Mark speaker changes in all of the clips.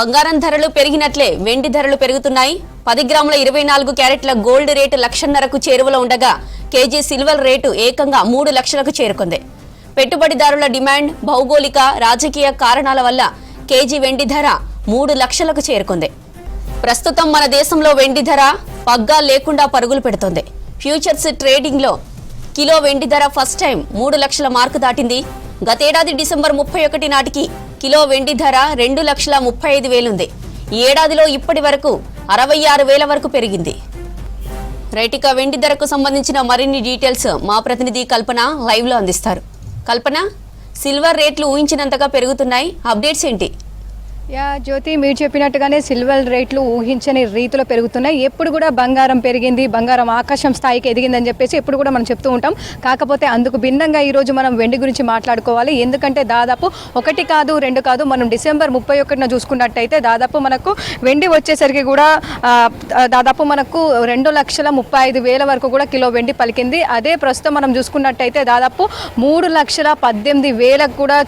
Speaker 1: బంగారం ధరలు పెరిగినట్లే వెండి ధరలు పెరుగుతున్నాయి. 10 గ్రాముల 24 క్యారెట్ల గోల్డ్ రేటు 1,50,000కు చేరువలో ఉండగా కేజీ సిల్వర్ రేటు ఏకంగా 3 లక్షలకు చేరుకుంది. పెట్టుబడిదారుల డిమాండ్, భౌగోళిక, రాజకీయ కారణాల వల్ల కేజీ వెండి ధర 3 లక్షలకు చేరుకుంది. ప్రస్తుతం మన దేశంలో వెండి ధర పగ్గా లేకుండా పరుగులు పెడుతోంది. ఫ్యూచర్స్ ట్రేడింగ్ లో కిలో వెండి ధర ఫస్ట్ టైం 3 లక్షల మార్కు దాటింది. గతేడాది డిసెంబర్ 31 నాటికి కిలో వెండి ధర 2,35,000 ఉంది. ఈ ఏడాదిలో ఇప్పటి వరకు 66,000 వరకు పెరిగింది. రైటిక వెండి ధరకు సంబంధించిన మరిన్ని డీటెయిల్స్ మా ప్రతినిధి కల్పన లైవ్ లో అందిస్తారు. కల్పన, సిల్వర్ రేట్లు ఊహించినంతగా పెరుగుతున్నాయి, అప్డేట్స్ ఏంటి?
Speaker 2: జ్యోతి, మీరు చెప్పినట్టుగానే సిల్వర్ రేట్లు ఊహించని రీతిలో పెరుగుతున్నాయి. ఎప్పుడు కూడా బంగారం పెరిగింది, బంగారం ఆకాశం స్థాయికి ఎదిగిందని చెప్పేసి ఎప్పుడు కూడా మనం చెప్తూ ఉంటాం. కాకపోతే అందుకు భిన్నంగా ఈరోజు మనం వెండి గురించి మాట్లాడుకోవాలి. ఎందుకంటే దాదాపు 1 కాదు 2 కాదు, మనం డిసెంబర్ 31న చూసుకున్నట్టయితే దాదాపు మనకు వెండి వచ్చేసరికి కూడా దాదాపు మనకు 2,35,000 వరకు కూడా కిలో వెండి పలికింది. అదే ప్రస్తుతం మనం చూసుకున్నట్టయితే దాదాపు 3,18,000 కూడా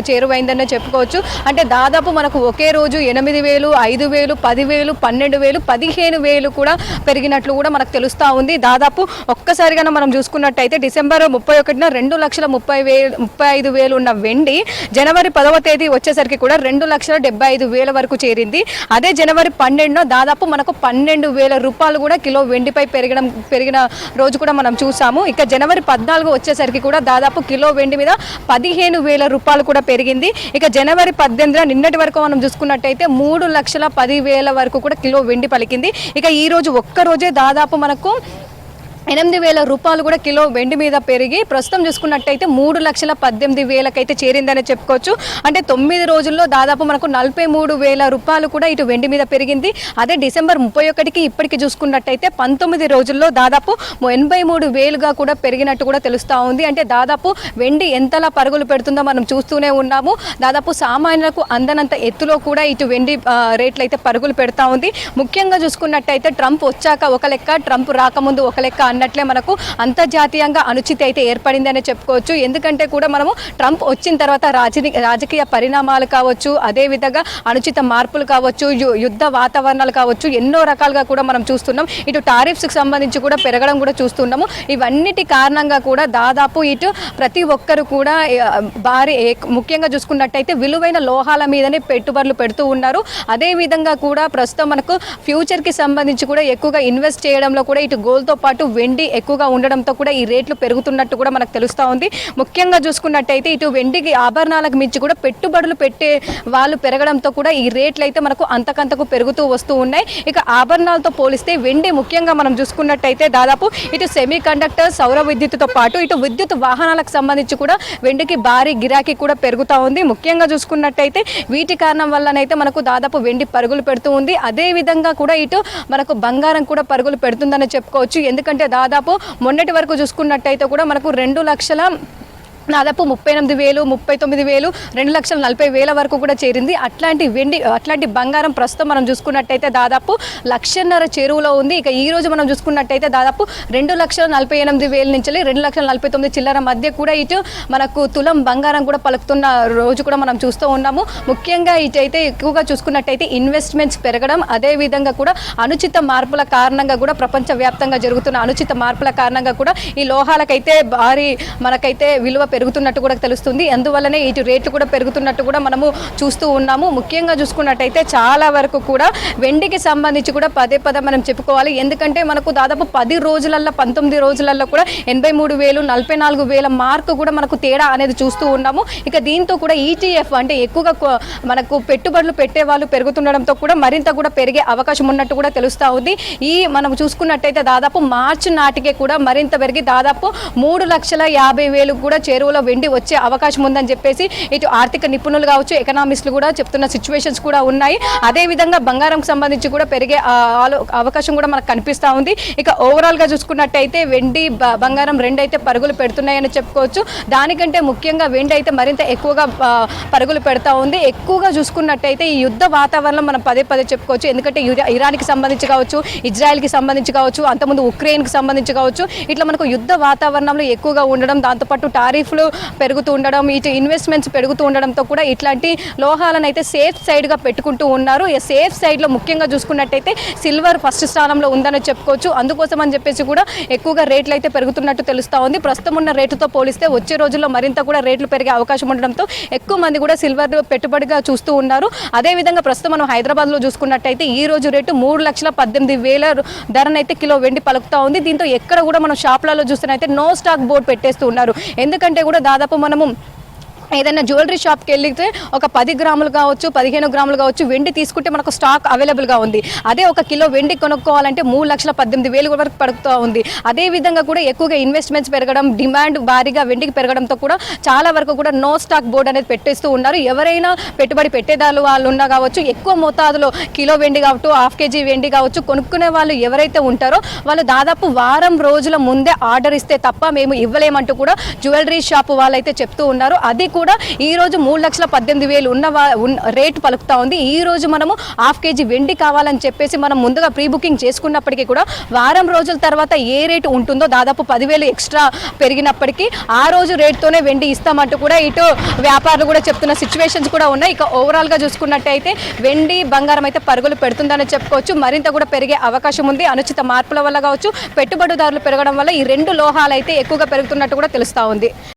Speaker 2: చేరువైందనే చెప్పుకోవచ్చు. అంటే దాదాపు మనకు ఒకే రోజు 8,000, 5,000, 10,000, 12,000, 15,000 కూడా పెరిగినట్లు కూడా మనకు తెలుస్తూ ఉంది. దాదాపు ఒక్కసారిగా మనం చూసుకున్నట్టయితే డిసెంబర్ 31న 2,35,000 ఉన్న వెండి జనవరి 10వ తేదీ వచ్చేసరికి కూడా 2,75,000 వరకు చేరింది. అదే జనవరి 12న దాదాపు మనకు 12,000 రూపాయలు కూడా కిలో వెండిపై పెరిగిన రోజు కూడా మనం చూసాము. ఇక జనవరి 14 వచ్చేసరికి కూడా దాదాపు కిలో వెండి మీద 15,000 రూపాయలు కూడా పెరిగింది. ఇక జనవరి 18న నిన్నటి వరకు మనం చూసుకున్నట్టయితే 3,10,000 వరకు కూడా కిలో వెండి పలికింది. ఇక ఈ రోజు ఒక్కరోజే దాదాపు మనకు 8,000 రూపాయలు కూడా కిలో వెండి మీద పెరిగి ప్రస్తుతం చూసుకున్నట్టయితే 3,18,000 అయితే చేరిందని చెప్పుకోవచ్చు. అంటే 9 రోజుల్లో దాదాపు మనకు 43,000 రూపాయలు కూడా ఇటు వెండి మీద పెరిగింది. అదే డిసెంబర్ 31కి ఇప్పటికి చూసుకున్నట్టయితే 19 రోజుల్లో దాదాపు 83,000గా కూడా పెరిగినట్టు కూడా తెలుస్తూ ఉంది. అంటే దాదాపు వెండి ఎంతలా పరుగులు పెడుతుందో మనం చూస్తూనే ఉన్నాము. దాదాపు సామాన్యులకు అందనంత ఎత్తులో కూడా ఇటు వెండి రేట్లు అయితే పరుగులు పెడతా ఉంది. ముఖ్యంగా చూసుకున్నట్టయితే ట్రంప్ వచ్చాక ఒక లెక్క, ట్రంప్ రాకముందు ఒక లెక్క అన్నట్లే మనకు అంతర్జాతీయంగా అనుచితి అయితే ఏర్పడిందని చెప్పుకోవచ్చు. ఎందుకంటే కూడా మనము ట్రంప్ వచ్చిన తర్వాత రాజకీయ పరిణామాలు కావచ్చు, అదేవిధంగా అనుచిత మార్పులు కావచ్చు, యుద్ధ వాతావరణాలు కావచ్చు, ఎన్నో రకాలుగా కూడా మనం చూస్తున్నాం. ఇటు టారిఫ్స్కి సంబంధించి కూడా పెరగడం కూడా చూస్తున్నాము. ఇవన్నిటి కారణంగా కూడా దాదాపు ఇటు ప్రతి ఒక్కరు కూడా ముఖ్యంగా చూసుకున్నట్టయితే విలువైన లోహాల మీదనే పెట్టుబడులు పెడుతూ ఉన్నారు. అదేవిధంగా కూడా ప్రస్తుతం మనకు ఫ్యూచర్కి సంబంధించి కూడా ఎక్కువగా ఇన్వెస్ట్ చేయడంలో కూడా ఇటు గోల్డ్తో పాటు వెండి ఎక్కువగా ఉండడంతో కూడా ఈ రేట్లు పెరుగుతున్నట్టు కూడా మనకు తెలుస్తూ ఉంది. ముఖ్యంగా చూసుకున్నట్టయితే ఇటు వెండికి ఆభరణాలకు మించి కూడా పెట్టుబడులు పెట్టే వాళ్ళు పెరగడంతో కూడా ఈ రేట్లు అయితే మనకు అంతకంతకు పెరుగుతూ వస్తూ ఉన్నాయి. ఇక ఆభరణాలతో పోలిస్తే వెండి ముఖ్యంగా మనం చూసుకున్నట్టయితే దాదాపు ఇటు సెమీ కండక్టర్, సౌర విద్యుత్తుతో పాటు ఇటు విద్యుత్ వాహనాలకు సంబంధించి కూడా వెండికి భారీ గిరాకీ కూడా పెరుగుతూ ఉంది. ముఖ్యంగా చూసుకున్నట్టయితే వీటి కారణం వల్లనైతే మనకు దాదాపు వెండి పరుగులు పెడుతూ ఉంది. అదే విధంగా కూడా ఇటు మనకు బంగారం కూడా పరుగులు పెడుతుందని చెప్పుకోవచ్చు. ఎందుకంటే దాదాపు మొన్నటి వరకు చూసుకున్నట్టయితే కూడా మనకు 2,00,000 దాదాపు 38,000, 39,000, 2,40,000 వరకు కూడా చేరింది. అట్లాంటి బంగారం ప్రస్తుతం మనం చూసుకున్నట్టయితే దాదాపు 1,50,000 చేరువలో ఉంది. ఇక ఈ రోజు మనం చూసుకున్నట్టయితే దాదాపు 2,48,000 నుంచి 2,49,000 చిల్లర మధ్య కూడా ఇటు మనకు తులం బంగారం కూడా పలుకుతున్న రోజు కూడా మనం చూస్తూ ఉన్నాము. ముఖ్యంగా ఇటైతే ఎక్కువగా చూసుకున్నట్టయితే ఇన్వెస్ట్మెంట్స్ పెరగడం, అదేవిధంగా కూడా అనుచిత మార్పుల కారణంగా కూడా ప్రపంచవ్యాప్తంగా జరుగుతున్న అనుచిత మార్పుల కారణంగా కూడా ఈ లోహాలకైతే భారీ మనకైతే విలువ పెరుగుతున్నట్టు కూడా తెలుస్తుంది. అందువల్లనే ఇటు రేట్లు కూడా పెరుగుతున్నట్టు కూడా మనము చూస్తూ ఉన్నాము. ముఖ్యంగా చూసుకున్నట్టయితే చాలా వరకు కూడా వెండికి సంబంధించి కూడా పదే మనం చెప్పుకోవాలి. ఎందుకంటే మనకు దాదాపు 10 రోజులలో 19 రోజులలో కూడా 83,000, 44,000 మార్కు కూడా మనకు తేడా అనేది చూస్తూ ఉన్నాము. ఇక దీంతో కూడా ETF అంటే ఎక్కువగా మనకు పెట్టుబడులు పెట్టే వాళ్ళు పెరుగుతుండడంతో కూడా మరింత కూడా పెరిగే అవకాశం ఉన్నట్టు కూడా తెలుస్తూ ఉంది. మనం చూసుకున్నట్టయితే దాదాపు మార్చి నాటికే కూడా మరింత పెరిగి దాదాపు 3,50,000 కూడా చెరువులో వెండి వచ్చే అవకాశం ఉందని చెప్పేసి ఇటు ఆర్థిక నిపుణులు కావచ్చు, ఎకనామిస్టులు కూడా చెప్తున్న సిచ్యువేషన్స్ కూడా ఉన్నాయి. అదేవిధంగా బంగారంకి సంబంధించి కూడా పెరిగే అవకాశం కూడా మనకు కనిపిస్తూ ఉంది. ఇక ఓవరాల్గా చూసుకున్నట్టయితే వెండి బంగారం రెండు అయితే పరుగులు పెడుతున్నాయని చెప్పుకోవచ్చు. దానికంటే ముఖ్యంగా వెండి అయితే మరింత ఎక్కువగా పరుగులు పెడతా ఉంది. ఎక్కువగా చూసుకున్నట్టయితే ఈ యుద్ధ వాతావరణం మనం పదే చెప్పుకోవచ్చు. ఎందుకంటే ఇరాన్కి సంబంధించి కావచ్చు, ఇజ్రాయెల్కి సంబంధించి కావచ్చు, అంతకుముందు ఉక్రెయిన్కి సంబంధించి కావచ్చు, ఇట్లా మనకు యుద్ధ వాతావరణంలో ఎక్కువగా ఉండడం, దాంతోపాటు టారిఫ్లు టారిఫ్లు పెరుగుతూ ఉండడం, ఇటు ఇన్వెస్ట్మెంట్స్ పెరుగుతూ ఉండడంతో కూడా ఇట్లాంటి లోహాలను అయితే సేఫ్ సైడ్గా పెట్టుకుంటూ ఉన్నారు. ఈ సేఫ్ సైడ్లో ముఖ్యంగా చూసుకున్నట్టయితే సిల్వర్ ఫస్ట్ స్థానంలో ఉందని చెప్పుకోవచ్చు. అందుకోసం అని చెప్పేసి కూడా ఎక్కువగా రేట్లు అయితే పెరుగుతున్నట్టు తెలుస్తూ ఉంది. ప్రస్తుతం ఉన్న రేటుతో పోలిస్తే వచ్చే రోజుల్లో మరింత కూడా రేట్లు పెరిగే అవకాశం ఉండడంతో ఎక్కువ మంది కూడా సిల్వర్ పెట్టుబడిగా చూస్తూ ఉన్నారు. అదేవిధంగా ప్రస్తుతం మనం హైదరాబాద్లో చూసుకున్నట్టయితే ఈ రోజు రేటు 3,18,000 ధరనైతే కిలో వెండి పలుకుతా ఉంది. దీంతో ఎక్కడ కూడా మనం షాపులలో చూస్తున్నైతే నో స్టాక్ బోర్డు పెట్టేస్తూ ఉన్నారు. ఎందుకంటే కూడా దాదాపు మనము ఏదైనా జ్యువెలరీ షాప్కి వెళ్తే ఒక 10 గ్రాములు కావచ్చు, 15 గ్రాములు కావచ్చు వెండి తీసుకుంటే మనకు స్టాక్ అవైలబుల్గా ఉంది. అదే ఒక కిలో వెండి కొనుక్కోవాలంటే 3,18,000 వరకు పడుతూ ఉంది. అదేవిధంగా కూడా ఎక్కువగా ఇన్వెస్ట్మెంట్స్ పెరగడం, డిమాండ్ భారీగా వెండికి పెరగడంతో కూడా చాలా వరకు కూడా నో స్టాక్ బోర్డు అనేది పెట్టేస్తూ ఉన్నారు. ఎవరైనా పెట్టుబడి పెట్టేదారు వాళ్ళు ఉన్నా కావచ్చు, ఎక్కువ మోతాదులో కిలో వెండి కావచ్చు, హాఫ్ కేజీ వెండి కావచ్చు కొనుక్కునే వాళ్ళు ఎవరైతే ఉంటారో వాళ్ళు దాదాపు వారం రోజుల ముందే ఆర్డర్ ఇస్తే తప్ప మేము ఇవ్వలేమంటూ కూడా జ్యువెలరీ షాప్ వాళ్ళైతే చెప్తూ ఉన్నారు. అది కూడా ఈ రోజు 3,18,000 ఉన్న రేటు పలుకుతా ఉంది. ఈ రోజు మనము హాఫ్ కేజీ వెండి కావాలని చెప్పేసి మనం ముందుగా ప్రీ బుకింగ్ చేసుకున్నప్పటికీ కూడా వారం రోజుల తర్వాత ఏ రేటు ఉంటుందో దాదాపు 10,000 ఎక్స్ట్రా పెరిగినప్పటికీ ఆ రోజు రేటుతోనే వెండి ఇస్తామంటూ కూడా ఇటు వ్యాపారులు కూడా చెప్తున్న సిచ్యువేషన్స్ కూడా ఉన్నాయి. ఇక ఓవరాల్గా చూసుకున్నట్టయితే వెండి బంగారం అయితే పరుగులు పెడుతుందని చెప్పుకోవచ్చు. మరింత కూడా పెరిగే అవకాశం ఉంది. అనుచిత మార్పుల వల్ల కావచ్చు, పెట్టుబడిదారులు పెరగడం వల్ల ఈ రెండు లోహాలు అయితే ఎక్కువగా పెరుగుతున్నట్టు కూడా తెలుస్తూ ఉంది.